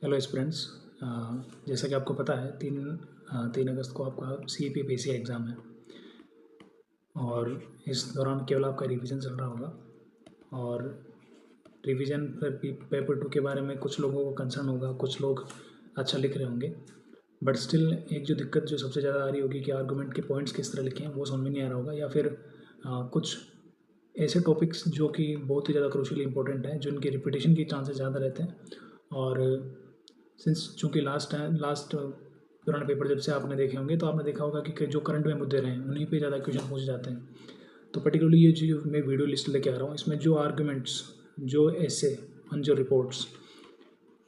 Hello students. जैसा कि आपको पता है 3 अगस्त को आपका CAP PCI एग्ज़ाम है और इस दौरान केवल आपका रिवीजन चल रहा होगा। और रिवीजन पर पेपर 2 के बारे में कुछ लोगों को कंसर्न होगा, कुछ लोग अच्छा लिख रहे होंगे, बट स्टिल एक जो दिक्कत जो सबसे ज़्यादा आ रही होगी कि आर्गूमेंट के पॉइंट्स किस तरह लिखे हैं वो समझ में नहीं आ रहा होगा, या फिर कुछ ऐसे टॉपिक्स जो कि बहुत ही ज़्यादा क्रूशियली इंपॉर्टेंट हैं जिनके रिपीटेशन के चांसेस ज़्यादा रहते हैं। और सिंस चूँकि लास्ट पुराने पेपर जब से आपने देखे होंगे तो आपने देखा होगा कि जो करंट में मुद्दे रहे हैं उन्हीं पे ज़्यादा क्वेश्चन पूछे जाते हैं। तो पर्टिकुलरली ये जो मैं वीडियो लिस्ट लेके आ रहा हूँ, इसमें जो आर्ग्यूमेंट्स, जो ऐसे और जो रिपोर्ट्स,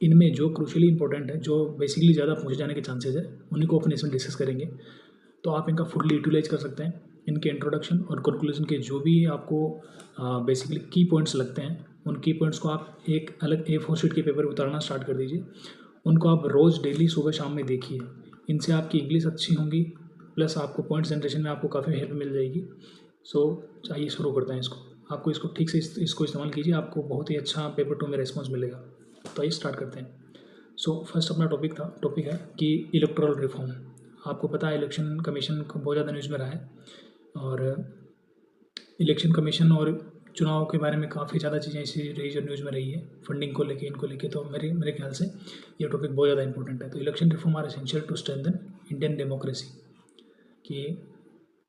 इनमें जो क्रूशियली इंपॉर्टेंट है, जो बेसिकली ज़्यादा पूछे जाने के चांसेस है, उन्हीं को अपन इसमें डिस्कस करेंगे। तो आप इनका फुल्ली यूटिलाइज कर सकते हैं। इनके इंट्रोडक्शन और कंक्लूजन के जो भी आपको बेसिकली की पॉइंट्स लगते हैं, उन की पॉइंट्स को आप एक अलग A4 शीट के पेपर पर उतारना स्टार्ट कर दीजिए। उनको आप रोज़ डेली सुबह शाम में देखिए। इनसे आपकी इंग्लिश अच्छी होंगी, प्लस आपको पॉइंट जनरेशन में आपको काफ़ी हेल्प मिल जाएगी। सो आइए शुरू करते हैं इसको। आपको इसको ठीक से इसको इस्तेमाल कीजिए, आपको बहुत ही अच्छा पेपर 2 में रिस्पॉन्स मिलेगा। तो आइए स्टार्ट करते हैं। सो फर्स्ट अपना टॉपिक है कि इलेक्टोरल रिफॉर्म। आपको पता है इलेक्शन कमीशन को बहुत ज़्यादा न्यूज़ में रहा है, और इलेक्शन कमीशन और चुनाव के बारे में काफ़ी ज़्यादा चीज़ें ऐसी रही जो न्यूज़ में रही है, फंडिंग को लेके, इनको लेके। तो मेरे ख्याल से ये टॉपिक बहुत ज़्यादा इंपॉर्टेंट है। तो election reform are essential to strengthen Indian democracy, कि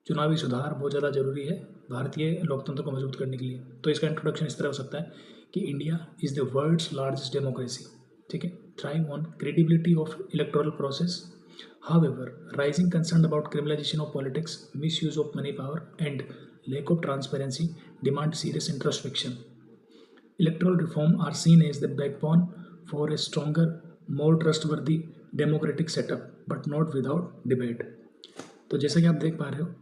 चुनावी सुधार बहुत ज़्यादा ज़रूरी है भारतीय लोकतंत्र को मजबूत करने के लिए। तो इसका इंट्रोडक्शन इस तरह हो सकता है कि India is the world's largest democracy, ठीक है, thrive on credibility of electoral process. However, rising concern about criminalization of politics, misuse of money power, and lack of transparency demand serious introspection. Electoral reform are seen as the backbone for a stronger, more trustworthy democratic setup, but not without debate. तो जैसा कि आप देख पा रहे हो,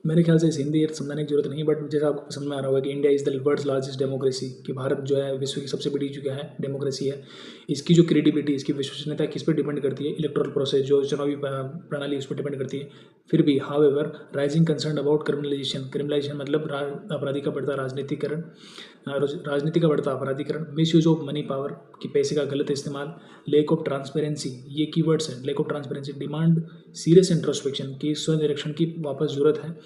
मेरे ख्याल से इस हिंदी समझाने की जरूरत नहीं, बट जैसा आपको समझ में आ रहा होगा कि India is the world's largest democracy, कि भारत जो है विश्व की सबसे बड़ी जो क्या है डेमोक्रेसी है। इसकी जो क्रेडिबिलिटी, इसकी विश्वसनीयता किस पर डिपेंड करती है? इलेक्टोरल प्रोसेस, जो चुनावी प्रणाली, उस पर डिपेंड करती है। फिर भी however rising concern about criminalisation मतलब अपराधी का बढ़ता राजनीतिकरण, राजनीति का बढ़ता अपराधीकरण, misuse of money power, कि पैसे का गलत इस्तेमाल, लेक ऑफ ट्रांसपेरेंसी, ये कीवर्ड्स हैं, lack of transparency, demand serious introspection, की स्वनिरीक्षण की वापस जरूरत है।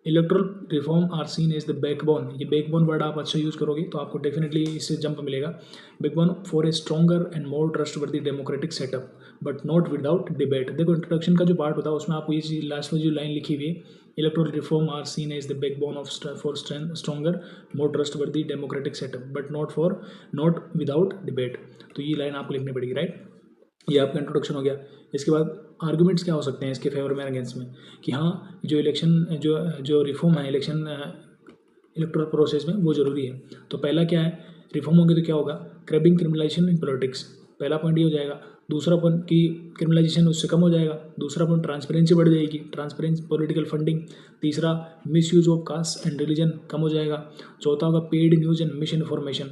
Electoral reform are seen as the backbone, ये बैकबोन वर्ड आप अच्छा यूज़ करोगे तो आपको डेफिनेटली इससे जंप मिलेगा। Backbone for a stronger and more trustworthy democratic setup, but not without debate. देखो इंट्रोडक्शन का जो पार्ट होता है उसमें आपको ये चीज़ लास्ट में जो लाइन लिखी हुई है, electoral reform are seen as the backbone of for stronger more trustworthy democratic setup, but not without debate. तो ये लाइन आपको लिखनी पड़ेगी, राइट। ये आपका इंट्रोडक्शन हो गया। इसके बाद आर्गुमेंट्स क्या हो सकते हैं इसके फेवर में, अगेंस्ट में, कि हाँ जो इलेक्शन जो रिफॉर्म है इलेक्शन इलेक्टोरल प्रोसेस में वो ज़रूरी है। तो पहला क्या है, रिफॉर्म होंगे तो क्या होगा? क्रबिंग क्रिमिनलाइजेशन इन पॉलिटिक्स, पहला पॉइंट ये हो जाएगा। दूसरा पॉइंट कि क्रिमिनलाइजेशन उससे कम हो जाएगा। दूसरा पॉइंट ट्रांसपेरेंसी बढ़ जाएगी, ट्रांसपेरेंसी पॉलिटिकल फंडिंग। तीसरा misuse of caste and religion कम हो जाएगा। चौथा होगा paid news and misinformation.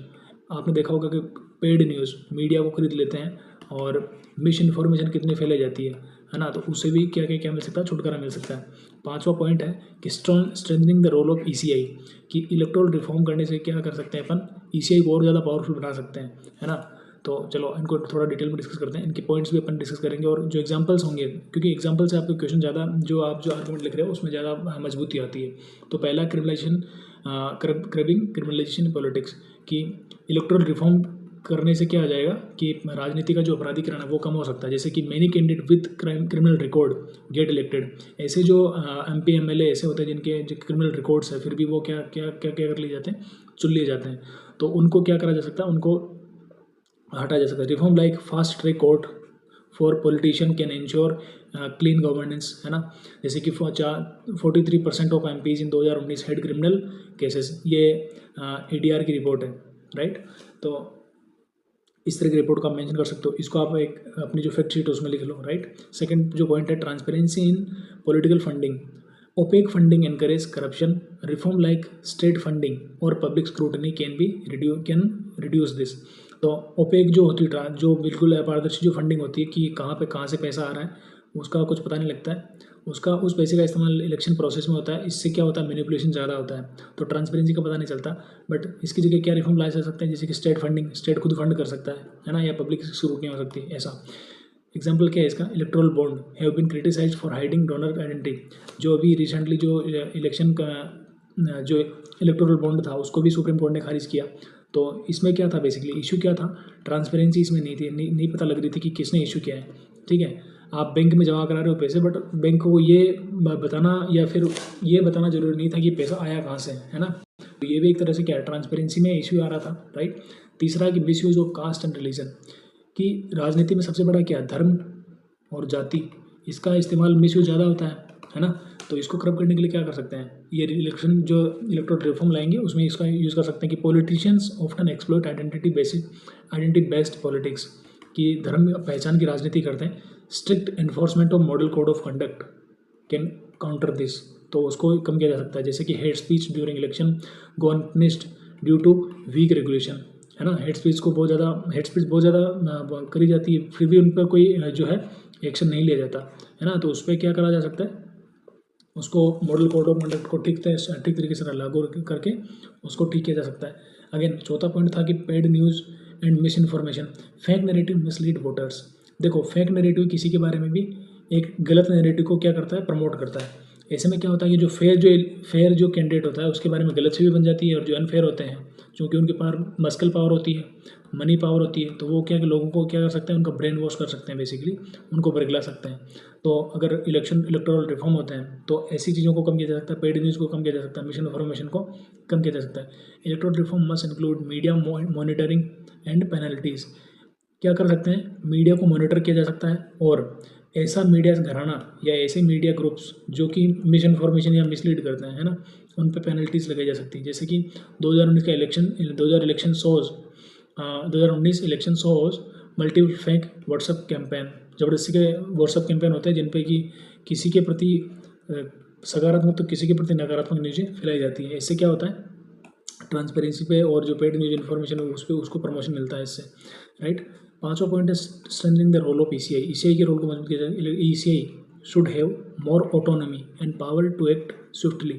आपने देखा होगा कि पेड न्यूज़ मीडिया को खरीद लेते हैं और मिस इन्फॉर्मेशन कितनी फैलाई जाती है ना, तो उससे भी क्या मिल सकता है, छुटकारा मिल सकता है। पांचवा पॉइंट है कि strengthening the role of ECI, कि इलेक्टोरल रिफॉर्म करने से क्या कर सकते हैं अपन, ECI को और ज़्यादा पावरफुल बना सकते हैं, है ना। तो चलो इनको थोड़ा डिटेल में डिस्कस करते हैं, इनके पॉइंट्स भी अपन डिस्कस करेंगे और जो एग्जांपल्स होंगे, क्योंकि एग्जांपल से आपके क्वेश्चन ज़्यादा, जो आप जो आर्गुमेंट लिख रहे हो उसमें ज़्यादा मजबूती आती है। तो पहला क्रिमिनलाइजेशन, क्रबिंग क्रिमिनलाइजेशन इन पॉलिटिक्स, कि इलेक्टोरल रिफॉर्म करने से क्या हो जाएगा कि राजनीति का जो अपराधीकरण है वो कम हो सकता है। जैसे कि many candidate with criminal record get elected, ऐसे जो MP MLA ऐसे होते हैं जिनके जो क्रिमिनल रिकॉर्ड्स है, फिर भी वो क्या क्या क्या क्या कर लिए जाते हैं, चुन लिए जाते हैं। तो उनको क्या करा जा सकता है, उनको हटा जा सकता है। Reform like fast track court for politician can ensure clean governance, है ना। जैसे कि 43% of MPs in 2019 head criminal cases, ये ADR की रिपोर्ट है, राइट। तो इस तरह की रिपोर्ट को आप मेंशन कर सकते हो। इसको आप एक अपनी जो फैक्ट शीट है उसमें लिख लो, राइट। सेकंड जो पॉइंट है, transparency in political funding, opaque funding encourage corruption, reform like state funding और public scrutiny can reduce this. तो ओपेक जो होती है, जो बिल्कुल अपारदर्शी जो फंडिंग होती है, कि कहाँ से पैसा आ रहा है उसका कुछ पता नहीं लगता है, उसका उस पैसे का इस्तेमाल इलेक्शन प्रोसेस में होता है। इससे क्या होता है, मैनिपुलेशन ज़्यादा होता है, तो ट्रांसपेरेंसी का पता नहीं चलता। बट इसकी जगह क्या रिफॉर्म लाए जा सकते हैं, जैसे कि स्टेट फंडिंग, स्टेट खुद फंड कर सकता है ना, या पब्लिक स्क्रूटनी हो सकती है ऐसा। एग्जाम्पल क्या है इसका, electoral bond have been criticised for hiding donor identity. जो अभी रिसेंटली जो इलेक्शन का जो इलेक्टोरल बॉन्ड था उसको भी सुप्रीम कोर्ट ने खारिज किया। तो इसमें क्या था, बेसिकली इशू क्या था, ट्रांसपेरेंसी इसमें नहीं थी, नहीं पता लग रही थी कि किसने इशू किया है। ठीक है, आप बैंक में जमा करा रहे हो पैसे, बट बैंक को ये बताना या फिर ये बताना जरूरी नहीं था कि पैसा आया कहाँ से, है ना। तो ये भी एक तरह से क्या है, ट्रांसपेरेंसी में इशू आ रहा था, राइट। तीसरा कि misuse of caste and religion, कि राजनीति में सबसे बड़ा क्या, धर्म और जाति, इसका इस्तेमाल मिस यूज ज़्यादा होता है ना। तो इसको करप्ट करने के लिए क्या कर सकते हैं, ये इलेक्शन जो इलेक्टोरल रिफॉर्म लाएंगे उसमें इसका यूज़ कर सकते हैं कि politicians often exploit identity based politics, कि धर्म पहचान की राजनीति करते हैं। Strict enforcement of model code of conduct can counter this, तो उसको कम किया जा सकता है। जैसे कि hate speech during election go unpunished due to weak regulation, है ना। हेट स्पीच बहुत ज़्यादा करी जाती है, फिर भी उन पर कोई जो है एक्शन नहीं लिया जाता, है ना। तो उस पर क्या करा जा सकता है, उसको मॉडल कोड ऑफ कंडक्ट को ठीक तरीके से लागू करके उसको ठीक किया जा सकता है। अगेन चौथा पॉइंट था कि paid news and miss information, fake narrative mislead voters. देखो, फेक नैरेटिव किसी के बारे में भी एक गलत नैरेटिव को क्या करता है, प्रमोट करता है। ऐसे में क्या होता है कि जो फेयर जो कैंडिडेट होता है उसके बारे में गलत छवि बन जाती है, और जो अनफेयर होते हैं क्योंकि उनके पास मस्कल पावर होती है, मनी पावर होती है, तो वो क्या कि लोगों को क्या कर सकते हैं, उनका ब्रेन वॉश कर सकते हैं, बेसिकली उनको बरगला सकते हैं। तो अगर इलेक्टोरल रिफॉर्म होते हैं तो ऐसी चीज़ों को कम किया जा सकता है, पेड न्यूज़ को कम किया जा सकता है, मिस इन्फॉर्मेशन को कम किया जा सकता है। Electoral reform must include media monitoring and penalties. क्या कर सकते हैं, मीडिया को मॉनिटर किया जा सकता है, और ऐसा मीडिया घराना या ऐसे मीडिया ग्रुप्स जो कि मिस इन्फॉर्मेशन या मिसलीड करते हैं, है ना, उन पर पेनल्टीज लगाई जा सकती है। जैसे कि 2019 का इलेक्शन 2019 इलेक्शन सोज मल्टीपल फेक व्हाट्सएप कैंपेन, ज़बरदस्ती के व्हाट्सएप कैंपेन होते हैं जिन पे कि किसी के प्रति सकारात्मक तो किसी के प्रति नकारात्मक न्यूज़ें फैलाई जाती है। इससे क्या होता है, ट्रांसपेरेंसी पे और जो पेड न्यूज इन्फॉर्मेशन है उस पर उसको प्रमोशन मिलता है इससे, राइट। पांचवा पॉइंट है strengthening the role of ECI. ECI के रोल को मजबूत किया जाए। ECI should have more autonomy and power to act swiftly,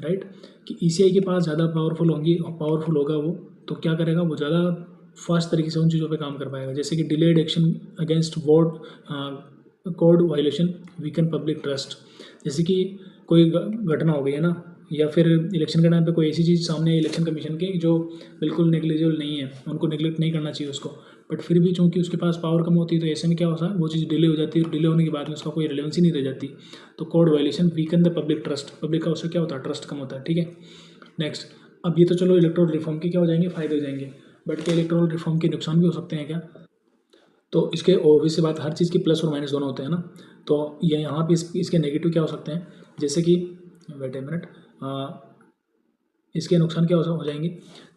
right. कि ईसीआई के पास ज़्यादा पावरफुल होगा वो, तो क्या करेगा, वो ज़्यादा फास्ट तरीके से उन चीज़ों पे काम कर पाएगा। जैसे कि delayed action against code violation weaken public trust. जैसे कि कोई घटना हो गई है ना, या फिर इलेक्शन के टाइम पे कोई ऐसी चीज़ सामने है इलेक्शन कमीशन की जो बिल्कुल नेग्लिजिबल नहीं है, उनको नेग्लेक्ट नहीं करना चाहिए उसको, बट फिर भी चूंकि उसके पास पावर कम होती है तो ऐसे में क्या होता है, वो चीज़ डिले हो जाती है, और डिले होने के बाद में उसका कोई रिलेवेंस ही नहीं रह जाती। तो code violation weaken the public trust, public का उससे क्या होता है, ट्रस्ट कम होता है, ठीक है। नेक्स्ट, अब ये तो चलो इलेक्टोरल रिफॉर्म के क्या हो जाएंगे, फायदे हो जाएंगे, बट क्या इलेक्टोरल रिफॉर्म के नुकसान भी हो सकते हैं क्या। तो इसके ऑब्वियस बात, हर चीज़ की प्लस और माइनस दोनों होते हैं ना। तो ये यहाँ पे इसके नेगेटिव क्या हो सकते हैं, जैसे कि वेट ए मिनट, इसके नुकसान क्या हो जाएंगे,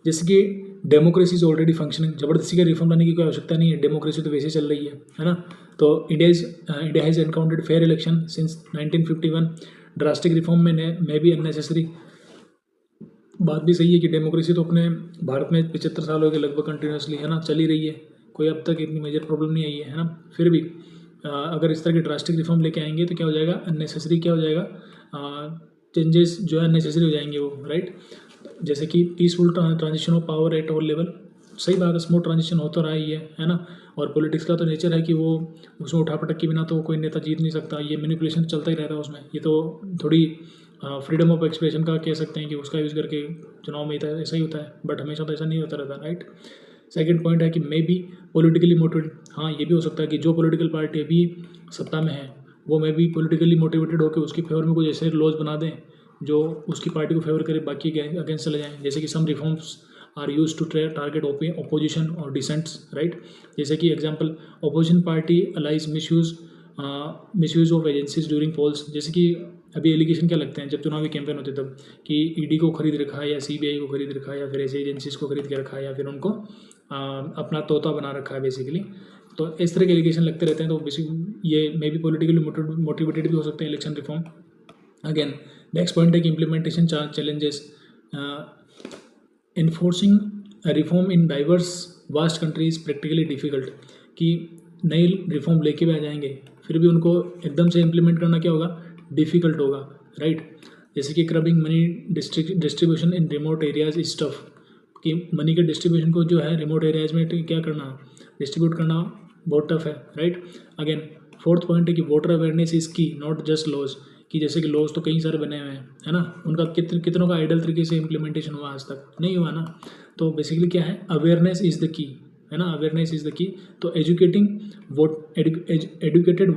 जैसे कि डेमोक्रेसी इज ऑलरेडी फंक्शनिंग, ज़बरदस्ती का रिफॉर्म लाने की कोई आवश्यकता नहीं है, डेमोक्रेसी तो वैसे चल रही है ना। तो India has encountered fair election since 1951, drastic reform में भी अननेसेसरी। बात भी सही है कि डेमोक्रेसी तो अपने भारत में 75 साल हो गए लगभग कंटिन्यूसली, है ना, चल ही रही है, कोई अब तक इतनी मेजर प्रॉब्लम नहीं आई है ना। फिर भी अगर इस तरह की ड्रास्टिक रिफॉर्म लेके आएंगे तो क्या हो जाएगा, अननेसेसरी क्या हो जाएगा, चेंजेस जो है अननेसेसरी हो जाएंगे वो, राइट। जैसे कि peaceful transition of power at all level, सही बात है, स्मूथ ट्रांजिशन हो तो रहा ही है ना। और पॉलिटिक्स का तो नेचर है कि वो उसमें उठापटक के बिना तो कोई नेता जीत नहीं सकता, ये मैनिपुलेशन चलता ही रहता है उसमें। ये तो थोड़ी फ्रीडम ऑफ एक्सप्रेशन का कह सकते हैं कि उसका यूज़ करके चुनाव में ऐसा ही होता है, बट हमेशा तो ऐसा नहीं होता रहता, राइट। सेकंड पॉइंट है कि मे बी पॉलिटिकली मोटिवेटेड, हाँ ये भी हो सकता है कि जो पॉलिटिकल पार्टी अभी सत्ता में है वो मे बी पॉलिटिकली मोटिवेटेड होकर उसके फेवर में कुछ ऐसे लॉज बना दें जो उसकी पार्टी को फेवर करे, बाकी के अगेंस्ट चले जाएं। जैसे कि some reforms are use to target opposition और डिसेंट्स, राइट। जैसे कि example, opposition party alleges misuse of agencies during polls. जैसे कि अभी एलिगेशन क्या लगते हैं जब चुनावी कैंपेन होते तब, कि ईडी को खरीद रखा है या सीबीआई को खरीद रखा है या फिर ऐसी एजेंसीज को खरीद के रखा है या फिर उनको अपना तोता बना रखा है बेसिकली। तो इस तरह के एलिगेशन लगते रहते हैं, तो बेसिकली ये मे बी पॉलिटिकली मोटिवेटेड भी हो सकते हैं election reform. Again next point है कि implementation challenges, enforcing reform in diverse vast countries practically difficult. कि नई रिफॉर्म लेके भी आ जाएंगे फिर भी उनको एकदम से इम्प्लीमेंट करना क्या होगा, डिफ़िकल्ट होगा, राइट। जैसे कि curbing money distribution in remote areas is tough, कि मनी के डिस्ट्रीब्यूशन को जो है रिमोट एरियाज में क्या करना, डिस्ट्रीब्यूट करना बहुत टफ है, राइट। अगेन फोर्थ पॉइंट है कि वोटर अवेयरनेस इज की, नॉट जस्ट लॉज, कि जैसे कि लॉज तो कई सारे बने हुए हैं, है ना, उनका कितनों का आइडल तरीके से इम्प्लीमेंटेशन हुआ, आज तक नहीं हुआ ना। तो बेसिकली क्या है, अवेयरनेस इज़ द की, है ना, अवेयरनेस इज़ द की। तो educated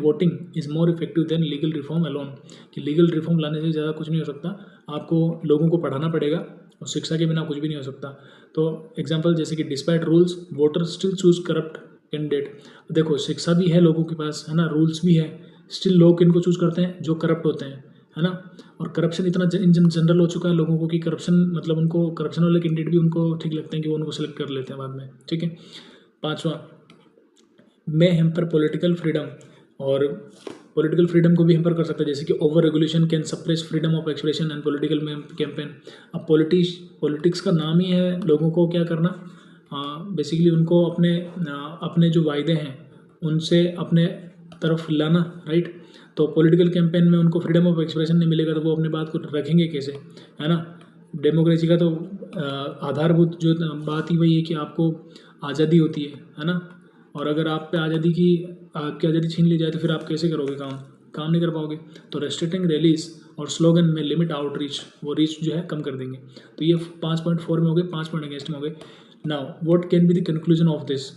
voting is more effective than legal reform alone, कि लीगल रिफॉर्म लाने से ज़्यादा कुछ नहीं हो सकता, आपको लोगों को पढ़ाना पड़ेगा और शिक्षा के बिना कुछ भी नहीं हो सकता। तो एग्जांपल जैसे कि despite rules voter still choose corrupt candidate, देखो शिक्षा भी है लोगों के पास, है ना, रूल्स भी है, स्टिल लोग किनको चूज करते हैं, जो करप्ट होते हैं, है ना। और करप्शन इतना जनरल हो चुका है लोगों को कि करप्शन मतलब उनको करप्शन वाले कैंडिडेट भी उनको ठीक लगते हैं कि वो उनको सेलेक्ट कर लेते हैं बाद में, ठीक है। पांचवा, में हेम्पर पॉलिटिकल फ्रीडम, और पॉलिटिकल फ्रीडम को भी हेम्पर कर सकता है, जैसे कि over regulation can suppress freedom of expression and political campaign. अब पॉलिटिक्स का नाम ही है लोगों को क्या करना, बेसिकली उनको अपने जो वायदे हैं उनसे अपने तरफ लाना, राइट। तो पॉलिटिकल कैंपेन में उनको फ्रीडम ऑफ एक्सप्रेशन नहीं मिलेगा तो वो अपनी बात को रखेंगे कैसे, है ना। डेमोक्रेसी का तो आधारभूत जो बात ही वही है कि आपको आज़ादी होती है ना। और अगर आप पे आपकी आज़ादी छीन ली जाए तो फिर आप कैसे करोगे काम नहीं कर पाओगे। तो रेस्ट्रिक्टिंग रैलीज और स्लोगन में लिमिट आउटरीच, वो रीच जो है कम कर देंगे। तो ये 5.4 में हो गए, 5 पॉइंट अगेंस्ट में हो गए। Now what can be the conclusion of this,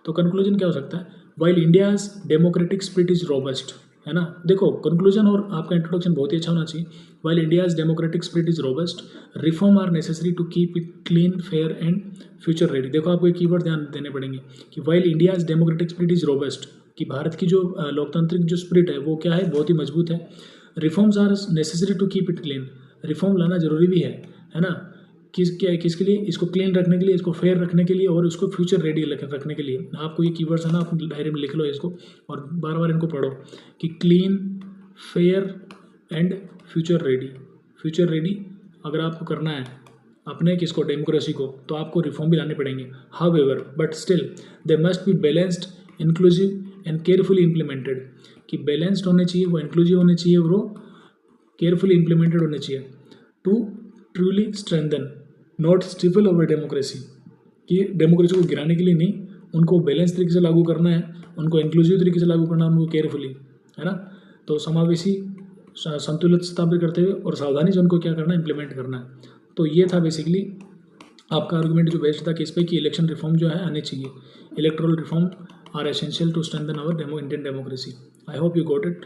तो कंक्लूजन क्या हो सकता है, while India's democratic spirit is robust, है ना। देखो कंक्लूजन और आपका इंट्रोडक्शन बहुत ही अच्छा होना चाहिए। While India's democratic spirit is robust, reform are necessary to keep it clean, fair and future ready. देखो आपको एक कीवर्ड ध्यान देने पड़ेंगे कि while India's democratic spirit is robust, कि भारत की जो लोकतांत्रिक जो स्पिरिट है वो क्या है, बहुत ही मजबूत है। Reforms are necessary to keep it clean, reform लाना जरूरी भी है ना। किसके लिए, इसको क्लीन रखने के लिए, इसको फेयर रखने के लिए और उसको फ्यूचर रेडी रखने के लिए। आपको ये कीवर्ड्स है ना, आप डायरी में लिख लो इसको और बार बार इनको पढ़ो कि clean, fair and future ready. Future ready अगर आपको करना है अपने किसको, डेमोक्रेसी को, तो आपको रिफॉर्म भी लाने पड़ेंगे। However but still they must be balanced, inclusive and carefully implemented, कि बैलेंस्ड होने चाहिए, वो इंक्लूसिव होने चाहिए, वो केयरफुली इम्प्लीमेंटेड होने चाहिए। To truly strengthen not stifle our democracy, कि डेमोक्रेसी को गिराने के लिए नहीं, उनको बैलेंस तरीके से लागू करना है, उनको इंक्लूसिव तरीके से लागू करना है, उनको केयरफुली, है ना। तो समावेशी संतुलित स्थापित करते हुए और सावधानी से उनको क्या करना है, इम्प्लीमेंट करना है। तो ये था बेसिकली आपका आर्गूमेंट जो बेस्ड था किस पे, कि इलेक्शन रिफॉर्म जो है आने चाहिए, electoral reform are essential to strengthen our Indian democracy. I hope you got it.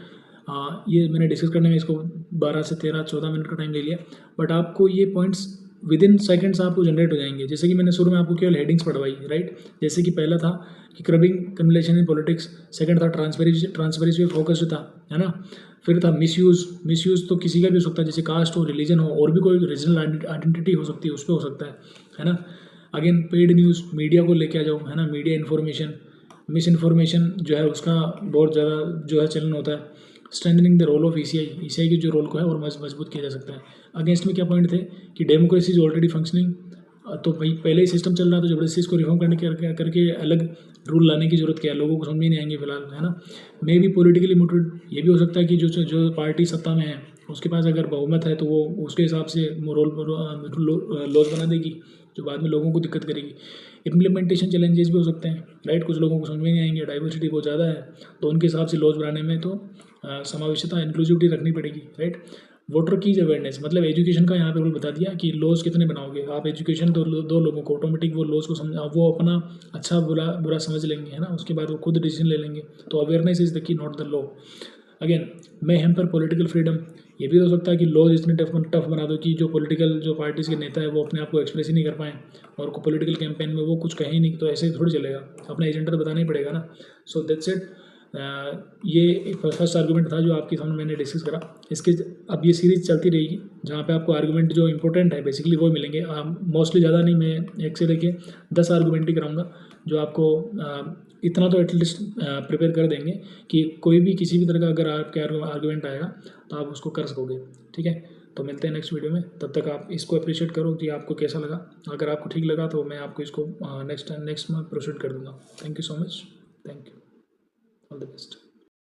ये मैंने डिस्कस करने में इसको 12 से 13 14 मिनट का टाइम ले लिया, बट आपको ये पॉइंट्स विद इन सेकेंड्स आपको जनरेट हो जाएंगे। जैसे कि मैंने शुरू में आपको केवल हेडिंग्स पढ़वाई, राइट। जैसे कि पहला था कि क्रबिंग कम्युलेशन इन पॉलिटिक्स, सेकंड था ट्रांसपेरेंसी पे फोकस था, है ना। फिर था मिसयूज़ तो किसी का भी हो सकता है, जैसे कास्ट हो, रिलीजन हो, और भी कोई रीजनल आइडेंटिटी हो सकती है, उस पर हो सकता है ना। अगेन पेड न्यूज़, मीडिया को लेके आ जाओ, है ना, मीडिया इन्फॉर्मेशन, मिस इन्फॉर्मेशन जो है उसका बहुत ज़्यादा जो है चलन होता है। Strengthening the role of ECI की जो रोल को है और मजबूत किया जा सकता है। अगेंस्ट में क्या पॉइंट थे कि डेमोक्रेसी इज ऑलरेडी फंक्शनिंग, तो भाई पहले ही सिस्टम चल रहा था, जबरदस्ती इसको रिफॉर्म करके अलग रूल लाने की जरूरत क्या है, लोगों को समझ में नहीं आएंगे फिलहाल, है ना। मे बी पॉलिटिकली मोटिवेट, ये भी हो सकता है कि जो पार्टी सत्ता में है उसके पास अगर बहुमत है तो वो उसके हिसाब से लॉज बना देगी जो बाद में लोगों को दिक्कत करेगी। इम्प्लीमेंटेशन चैलेंजेस भी हो सकते हैं, राइट, कुछ लोगों को समझ में नहीं आएंगे, डाइवर्सिटी बहुत ज़्यादा है, तो उनके हिसाब से लॉज बनाने में तो समावेशिता इंक्लूसिविटी रखनी पड़ेगी, राइट। वोटर की अवेयरनेस, मतलब एजुकेशन का यहाँ पे रूल बता दिया कि लॉज कितने बनाओगे आप, एजुकेशन दो लोगों को, ऑटोमेटिक वो लॉज को वो अपना अच्छा बुरा समझ लेंगे, है ना, उसके बाद वो खुद डिसीजन ले लेंगे। तो awareness is the key, not the law. Again मैं हम पर पॉलिटिकल फ्रीडम, ये भी हो सकता है कि लॉज इतने टफ बना दो कि जो पार्टीज़ के नेता है वो अपने आप को एक्सप्रेस ही नहीं कर पाएँ और पॉलिटिकल कैंपेन में वो कुछ कहे ही नहीं, तो ऐसे थोड़ी चलेगा, अपना एजेंडा तो बताना ही पड़ेगा ना। So that's it. ये फर्स्ट आर्गूमेंट था जो आपके सामने मैंने डिस्कस करा। इसके अब ये सीरीज चलती रहेगी जहाँ पे आपको आर्गूमेंट जो इंपॉर्टेंट है बेसिकली वो मिलेंगे, मोस्टली ज़्यादा नहीं, मैं 1 से लेके 10 आर्गूमेंट ही कराऊंगा जो आपको इतना तो एटलीस्ट प्रिपेयर कर देंगे कि कोई भी किसी भी तरह का अगर आपके आर्गूमेंट आएगा तो आप उसको कर सकोगे, ठीक है। तो मिलते हैं नेक्स्ट वीडियो में, तब तक आप इसको अप्रिशिएट करो कि आपको कैसा लगा। अगर आपको ठीक लगा तो मैं आपको इसको नेक्स्ट में प्रोसीड कर दूँगा। Thank you so much, thank you, all the best.